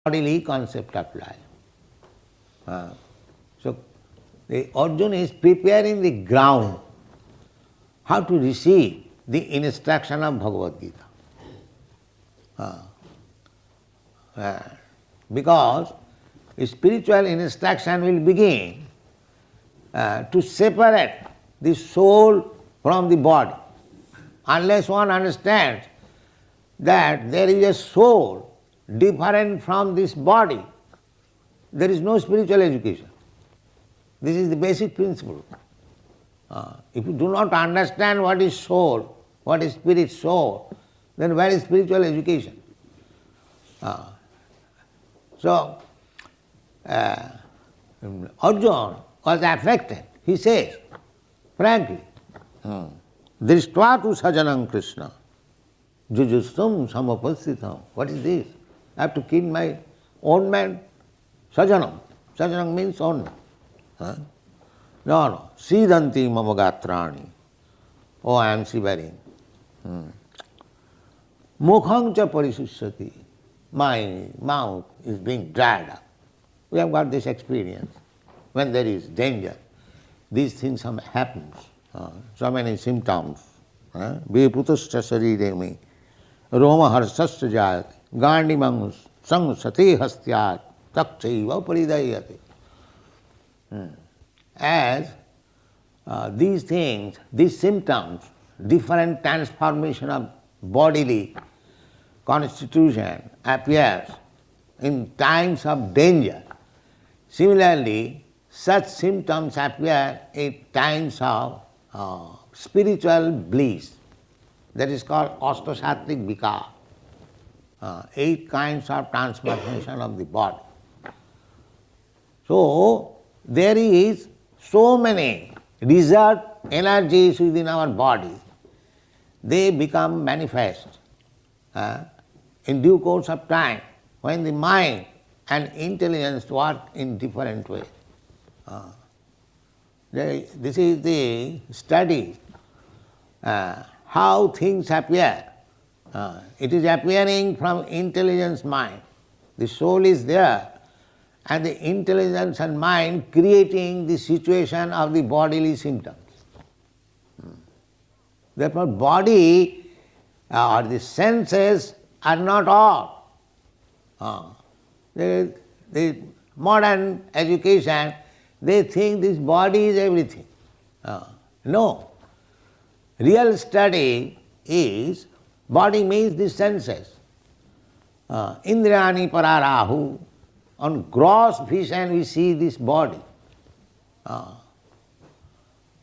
bodily concept of life. So the Arjuna is preparing the ground how to receive the instruction of Bhagavad Gita. Because spiritual instruction will begin to separate the soul from the body. Unless one understands that there is a soul different from this body, there is no spiritual education. This is the basic principle. If you do not understand what is soul, what is spirit soul, then where is spiritual education? So, Arjuna was affected. He says, frankly, Drishtva tu sajanam Krishna, jujustum samapasitam. What is this? I have to kill my own man? Sajanam. Sajanam means own man. No. Sidanti mama gatrani. Oh, I am shivering. Mukham cha parisusyati. My mouth is being dried up. We have got this experience. When there is danger, these things happen. So many symptoms. Viputascha sariremi, Roma harsascha jayati, Gáṇḍīva saṅsati hastyāt, takchaiva paridayati. As these things, these symptoms, different transformation of bodily constitution appears in times of danger. Similarly, such symptoms appear in times of spiritual bliss. That is called Ashtasattvic Vikar. 8 kinds of transformation of the body. So, there is so many reserved energies within our body. They become manifest in due course of time when the mind and intelligence work in different ways. This is the study, how things appear. It is appearing from intelligence mind. The soul is there and the intelligence and mind creating the situation of the bodily symptoms. Therefore, body or the senses are not all. The modern education, they think this body is everything. No. Real study is, body means the senses. Indriyani pararahu, on gross vision we see this body.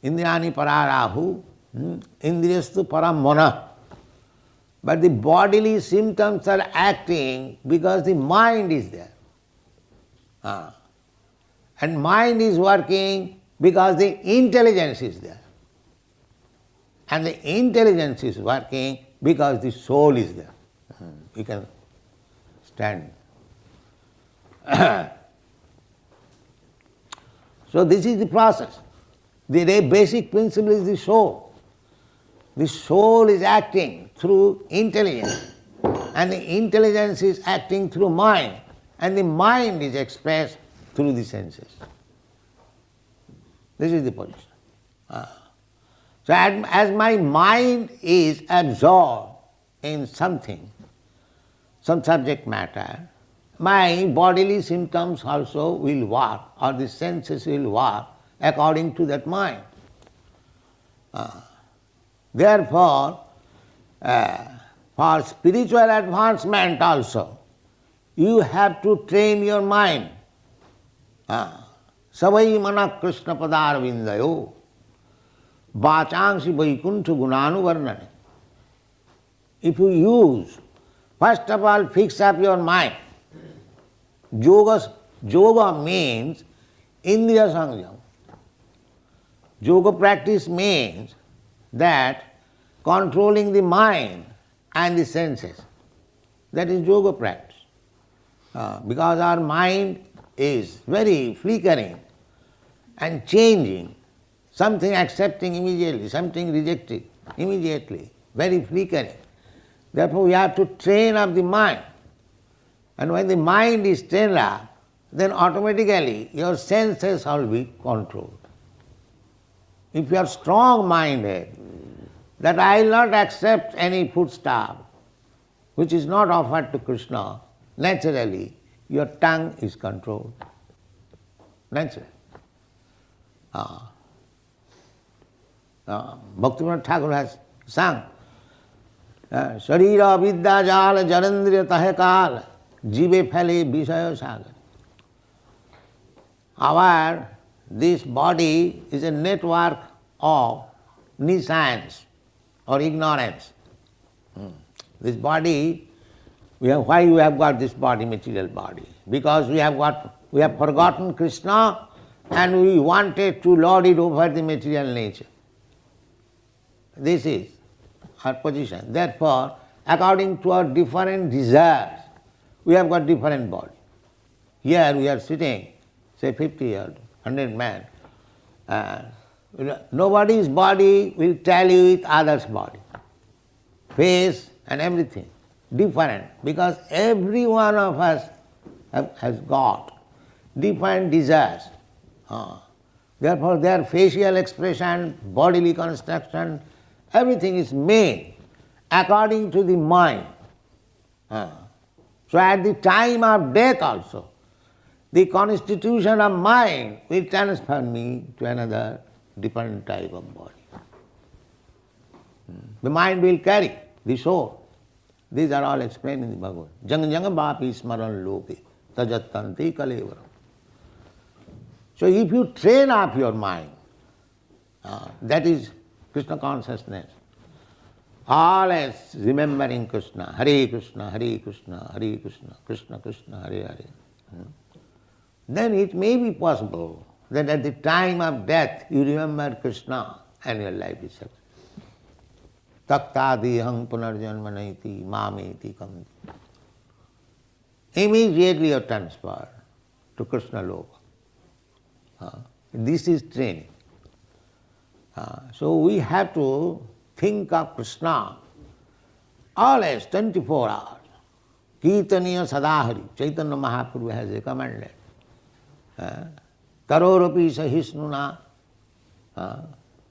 Indriyani pararahu, indriyastu param mana. But the bodily symptoms are acting because the mind is there. And mind is working because the intelligence is there. And the intelligence is working because the soul is there. You can stand. So this is the process. The basic principle is the soul. The soul is acting through intelligence, and the intelligence is acting through mind, and the mind is expressed through the senses. This is the position. So as my mind is absorbed in something, some subject matter, my bodily symptoms also will work, or the senses will work according to that mind. Therefore, for spiritual advancement also, you have to train your mind. Savai mana Krishna padar vindayo, vachangsi vaikuntha gunanuvarnane. If you use, first of all, fix up your mind. Yoga means indriya sanjam. Yoga practice means that controlling the mind and the senses. That is yoga practice. Because our mind is very flickering and changing, something accepting immediately, something rejecting immediately, very flickering. Therefore we have to train up the mind And when the mind is trained up, then automatically your senses will be controlled. If you are strong-minded, that I will not accept any foodstuff which is not offered to Krishna, naturally your tongue is controlled. Naturally. Bhaktivinoda Thakur has sung, Sharira vidya jala janandriya tahe kal, jive phale vishaya sagar. This body is a network of nescience or ignorance. This body, why we have got this body, material body? Because we have forgotten Krishna and we wanted to lord it over the material nature. This is our position. Therefore, according to our different desires, we have got different body. Here we are sitting, say 50 or 100 men. Nobody's body will tell you with others' body. Face and everything. Different. Because every one of us has got different desires. Therefore their facial expression, bodily construction, everything is made according to the mind. So at the time of death also, the constitution of mind will transfer me to another different type of body. The mind will carry the soul. These are all explained in the Bhagavad. Jang jang bhapi smaran loke tajattanti kalevaram. So if you train up your mind, that is Krishna consciousness, always remembering Krishna, Hare Krishna, Hare Krishna, Hare Krishna, Krishna Krishna, Hare Hare, then it may be possible that at the time of death you remember Krishna and your life is successful. Taktadihang punarjanmanaiti mameti kam. Immediately you are transferred to Krishna Loka. This is training. So we have to think of Krishna always 24 hours. Kirtaniya sadahari, Chaitanya Mahaprabhu has recommended. Tarorapi sahisnuna,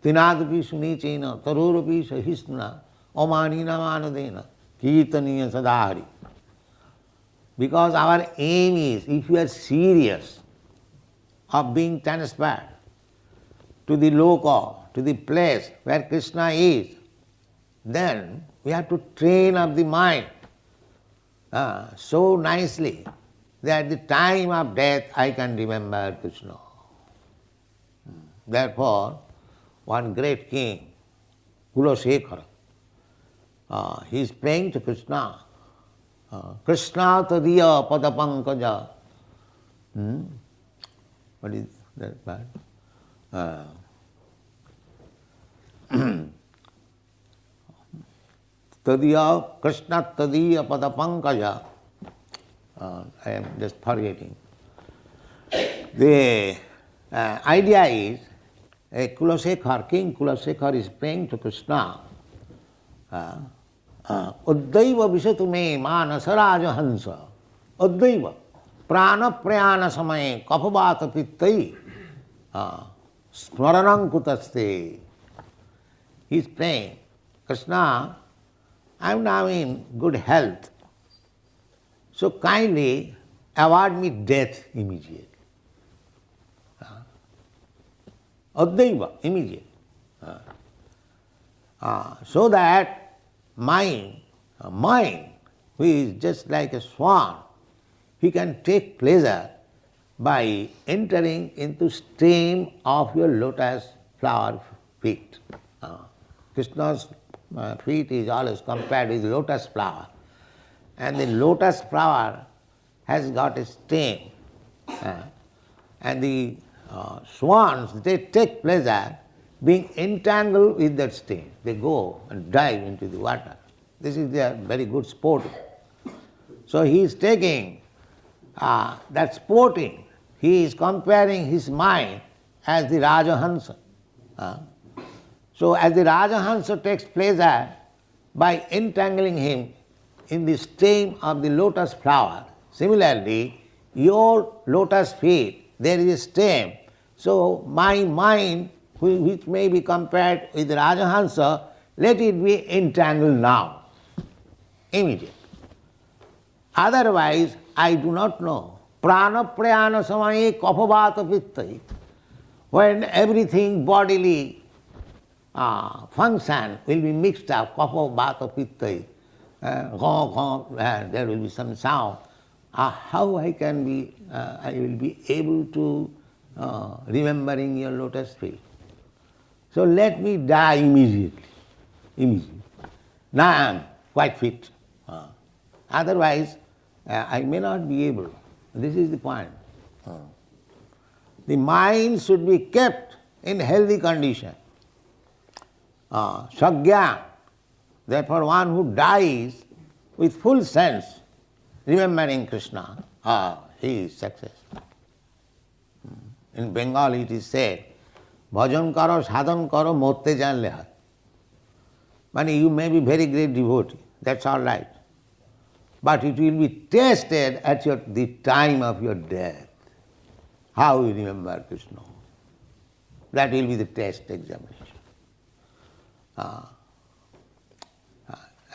tinadapi sunichena, tarorapi sahisnuna, omanina manadena, kirtaniya sadahari. Because our aim is, if you are serious of being transferred to the loka, to the place where Krishna is, then we have to train up the mind so nicely that at the time of death I can remember Krishna. Therefore, one great king, Kulasekhara, he is praying to Krishna. Krishna tadiya padapankaja. What is that part? Tadiya, Krishna tadiya padapankaja. I am just forgetting. The idea is, King Kulasekhar is praying to Krishna. Uddaiva vishatu me manasaraja hansa. Uddaiva prana prayana samaye kapabata pittai smaranam kutaste. He is praying, Krishna, I am now in good health. So kindly award me death immediately. Gāṇḍīva, immediate. So that mind, who is just like a swan, he can take pleasure by entering into stream of your lotus flower feet. Krishna's feet is always compared with lotus flower. And the lotus flower has got a stem. And the swans, they take pleasure being entangled with that stem. They go and dive into the water. This is their very good sport. So he is taking that sporting, he is comparing his mind as the Rajahansa. So as the Rajahansa takes pleasure by entangling him in the stem of the lotus flower, Similarly, your lotus feet, there is a stem. So my mind, which may be compared with Rajahansa, let it be entangled now, immediately. Otherwise, I do not know. Prana prayana samaye kapavata pittai. When everything bodily function will be mixed up, kapavata pittai, there will be some sound. How I will be able to remembering your lotus feet. So let me die immediately. Now I am quite fit. Otherwise, I may not be able. This is the point. The mind should be kept in healthy condition. Sagya, therefore one who dies with full sense, remembering Krishna, he is successful. In Bengali it is said, bhajan karo, sadhan karo, motte janle hai. Meaning you may be very great devotee, that's all right. But it will be tested at the time of your death. How you remember Krishna. That will be the test examination.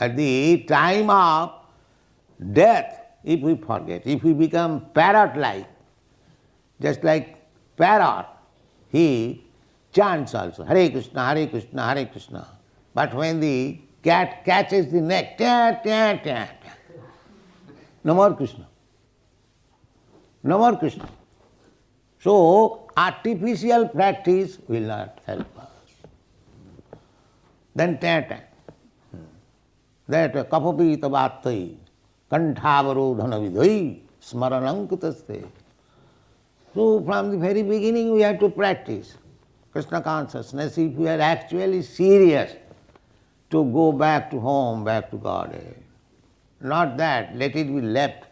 At the time of death, if we forget, if we become parrot-like, just like parrot, he chants also, Hare Krishna, Hare Krishna, Hare Krishna. But when the cat catches the neck, tat, tat, tat, no more Krishna. No more Krishna. So, artificial practice will not help us. Then tat. That kapapita bhattai, kantavarodhana vidhai, smaranankutaste. So, from the very beginning we have to practice Krishna consciousness if we are actually serious to go back to home, back to Godhead. Not that, let it be left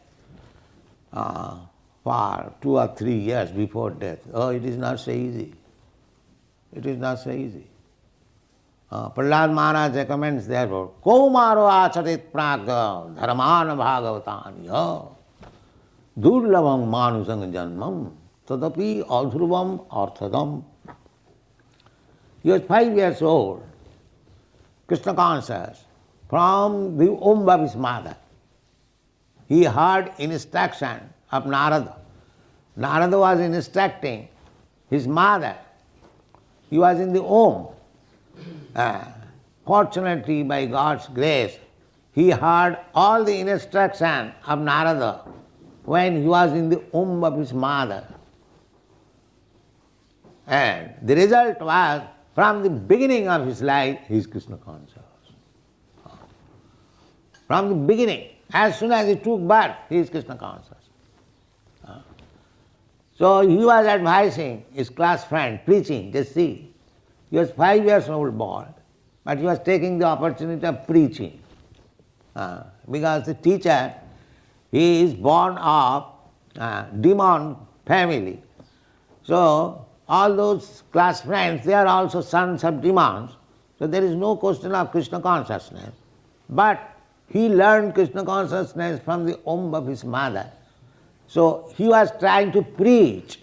for 2 or 3 years before death. Oh, it is not so easy. It is not so easy. Prahlad Maharaj recommends therefore, Kaumaro acharit praga dharmana bhagavatani durlabham manusang janmam tadapi adhruvam arthadam. He was 5 years old, Krishna conscious, from the womb of his mother. He heard instruction of Narada. Narada was instructing his mother. He was in the womb. Fortunately, by God's grace, he heard all the instruction of Narada when he was in the womb of his mother. And the result was, from the beginning of his life, he is Krishna conscious. From the beginning, as soon as he took birth, he is Krishna conscious. So he was advising his class friend, preaching, just see. He was 5 years old boy, but he was taking the opportunity of preaching. Because the teacher, he is born of demon family. So all those class friends, they are also sons of demons. So there is no question of Krishna consciousness. But he learned Krishna consciousness from the womb of his mother. So he was trying to preach.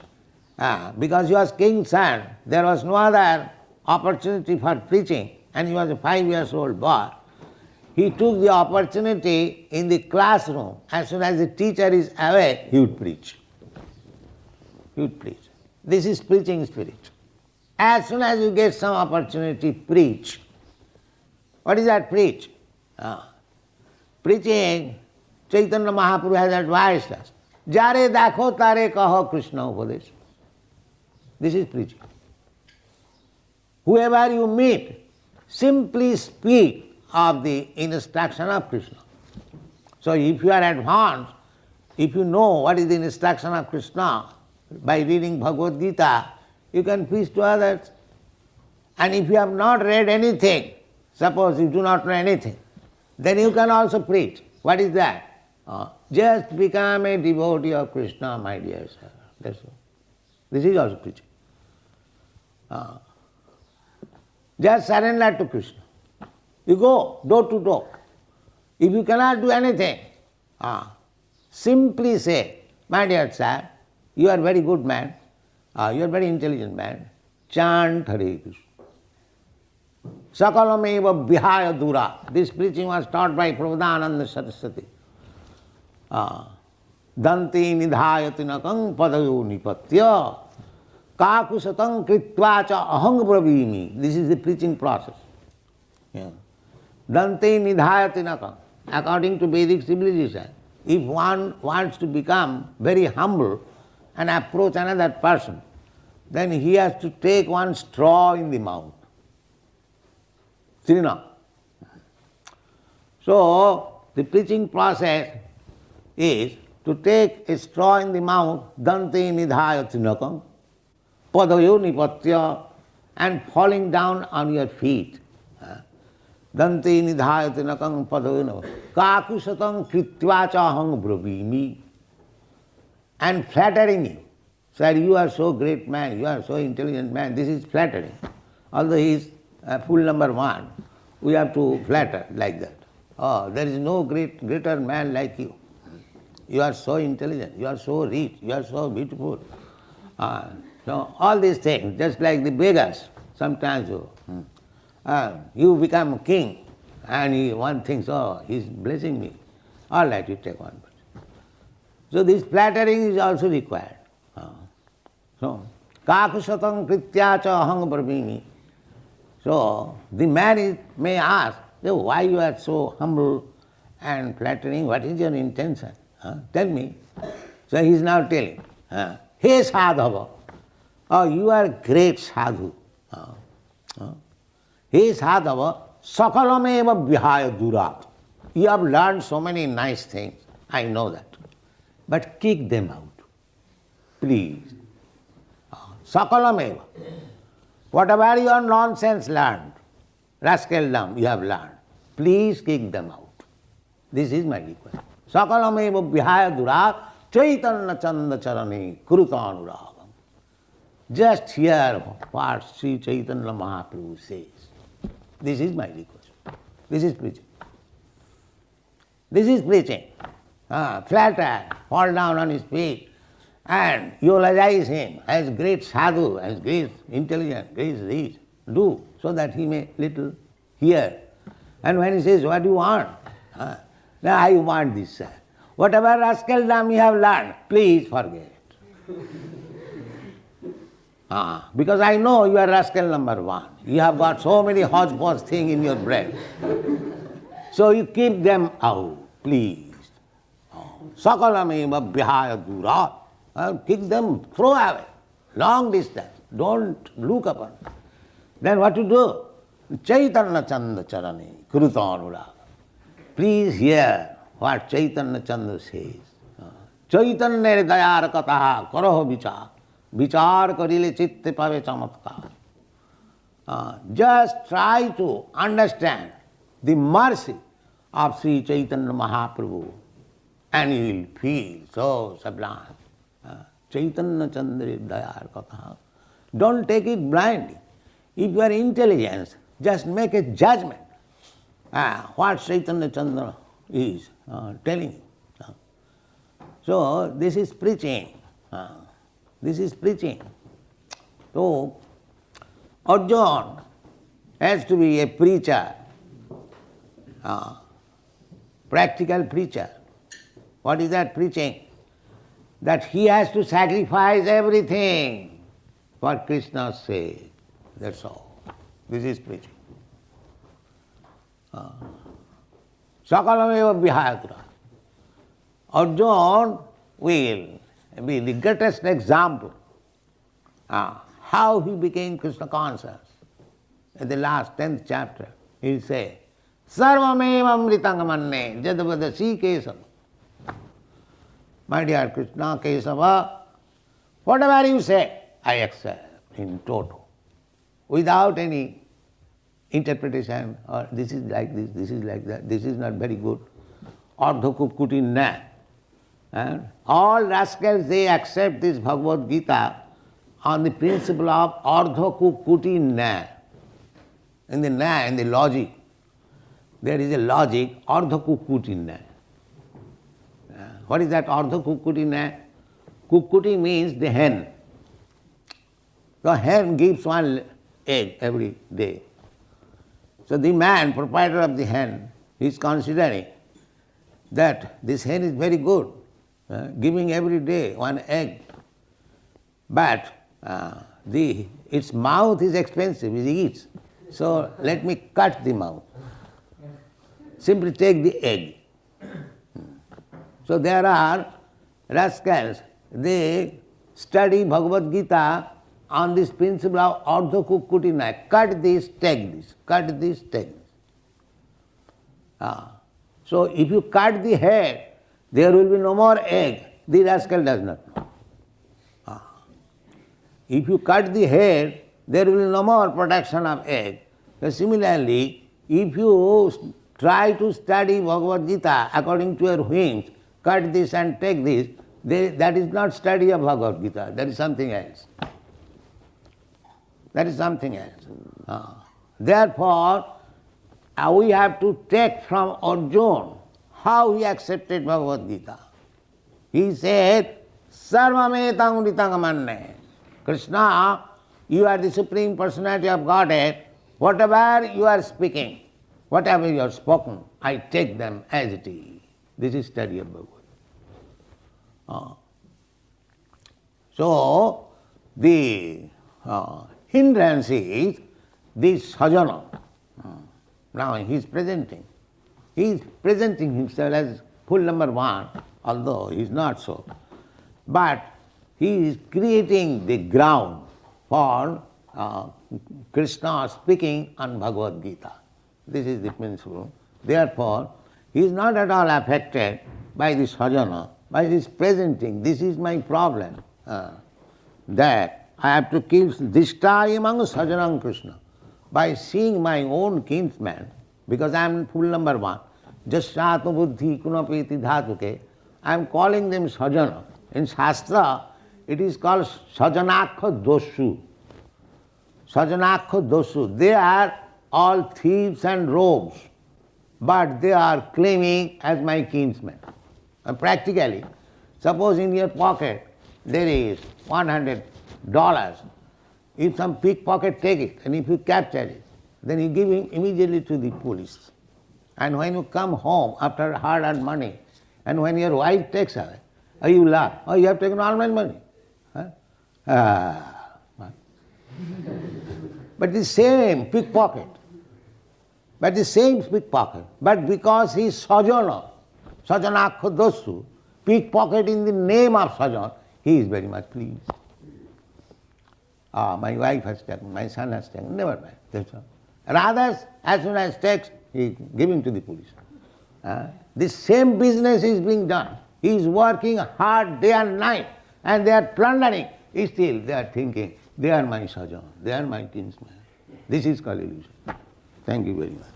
Because he was king's son, there was no other opportunity for preaching, and he was a 5 years old boy. He took the opportunity in the classroom. As soon as the teacher is away, he would preach. He would preach. This is preaching spirit. As soon as you get some opportunity, preach. What is that preach? Preaching, Chaitanya Mahaprabhu has advised us. Jare dakho tare kaho Krishna upadesh. This is preaching. Whoever you meet, simply speak of the instruction of Krishna. So if you are advanced, if you know what is the instruction of Krishna, by reading Bhagavad Gita, you can preach to others. And if you have not read anything, suppose you do not know anything, then you can also preach. What is that? Just become a devotee of Krishna, my dear sir. That's all. This is also preaching. Just surrender to Krishna. You go door to door. If you cannot do anything, simply say, my dear sir, you are very good man, you are very intelligent man, chant Hare Krishna. Sakalameva vihaya dura. This preaching was taught by Prabhupada Saraswati. Danti nidhayati nakang padayo nipatya kakusatang kritva cha ahang bravimi. This is the preaching process. Yeah. Dante nidhayati nakam. According to Vedic civilization, if one wants to become very humble and approach another person, then he has to take one straw in the mouth. Srina. So, the preaching process is to take a straw in the mouth, dante nidhayati nakam, padayo nipatya, and falling down on your feet. Dante nidhayati nakam padayo nipatya, kakusatang kritva chahang bravimi, and flattering you. Sir, you are so great man, you are so intelligent man, this is flattering. Although he is full number one, we have to flatter like that. Oh, there is no greater man like you. You are so intelligent, you are so rich, you are so beautiful. So all these things, just like the beggars, sometimes you become king and one thinks, oh, he is blessing me. All right, you take one. So this flattering is also required. So, kakusatang kritya cha ahang bravimi. So the man may ask, why you are so humble and flattering, what is your intention? Tell me. So he is now telling, Hey sadhava, you are great sadhu. Hey sadhava, sakalameva vihaya durat. You have learned so many nice things, I know that. But kick them out, please. Sakalameva. Whatever your nonsense learned, rascaldom you have learned, please kick them out. This is my request. Sakalameva vihaya durat chaitanya chanda charane krutanuragam. Just hear what Sri Chaitanya Mahaprabhu says. This is my request. This is preaching. This is preaching. Flatter, fall down on his feet, and eulogize him as great sadhu, as great intelligent, great rich. Do, so that he may little hear. And when he says, what do you want? Now I want this, sir. Whatever rascaldom you have learned, please forget it. Because I know you are rascal number one. You have got so many hodgepodge things in your brain. So you keep them out, please. Sakalameva vihaya durat. Kick them, throw away, long distance. Don't look upon. Then what to do? Chaitanya chanda charane krutanuragam. Please hear what Chaitanya Chanda says. Chaitanya dayar kataha karaho vichar. Vichar karile chitte pave chamatkar. Just try to understand the mercy of Sri Chaitanya Mahaprabhu and you will feel so sublime. Chaitanya Chandra dayar kataha. Don't take it blindly. If you are intelligent, just make a judgment. What Chaitanya Chandra is telling you. So this is preaching. This is preaching. So Arjuna has to be a preacher, practical preacher. What is that preaching? That he has to sacrifice everything for Krishna's sake. That's all. This is preaching. Sakalameva vihayatra. Arjuna will be the greatest example how he became Krishna conscious. In the last 10th chapter, he will say, Sarvameva amritang manne jadavadasi kesava. My dear Krishna Kesava, whatever you say, I accept in total, without any interpretation, or this is like this is like that, this is not very good. Ardha kukkuti na. And all rascals, they accept this Bhagavad Gita on the principle of ardha kukkuti na. In the logic, there is a logic, ardha kukkuti na. What is that ardha kukkuti na? Kukkuti means the hen. The hen gives one egg every day. So the man, proprietor of the hen, is considering that this hen is very good, giving every day one egg. But its mouth is expensive, it eats. So let me cut the mouth. Simply take the egg. So there are rascals, they study Bhagavad Gita on this principle of ardha kukkuti na. Cut this, take this. Cut this, take this. So if you cut the head, there will be no more egg. The rascal does not know. If you cut the head, there will be no more production of egg. So similarly, if you try to study Bhagavad Gita according to your whims, cut this and take this, that is not study of Bhagavad Gita, that is something else. That is something else. Therefore, we have to take from Arjuna how he accepted Bhagavad Gita. He said, Sarvametang Ritang Manne. Krishna, you are the Supreme Personality of Godhead. Whatever you are speaking, whatever you have spoken, I take them as it is. This is study of Bhagavad. So, the hindrance is this sajana. Now he is presenting. He is presenting himself as full number one, although he is not so. But he is creating the ground for Krishna speaking on Bhagavad Gita. This is the principle. Therefore, he is not at all affected by this sajana, by this presenting. This is my problem, that I have to kill dishta among sajanam Krishna. By seeing my own kinsman, because I am full number one, jasya atma buddhi kunapeti dhatuke, I am calling them sajana. In Shastra, it is called sajanakha dosu. Sajanakha dosu. They are all thieves and rogues, but they are claiming as my kinsmen. And practically, suppose in your pocket there is $100. If some pickpocket take it, and if you capture it, then you give it immediately to the police. And when you come home after hard-earned money, and when your wife takes away, you laugh. Oh, you have taken all my money. But the same pickpocket, but because he is sajana, sajanakha dosu, pickpocket in the name of sajan, he is very much pleased. My wife has taken, my son has taken, never mind. That's all. Rather, as soon as takes, he is giving to the police. The same business is being done. He is working hard day and night, and they are plundering. Still, they are thinking, they are my sajan, they are my kinsman. This is called illusion. Thank you very much.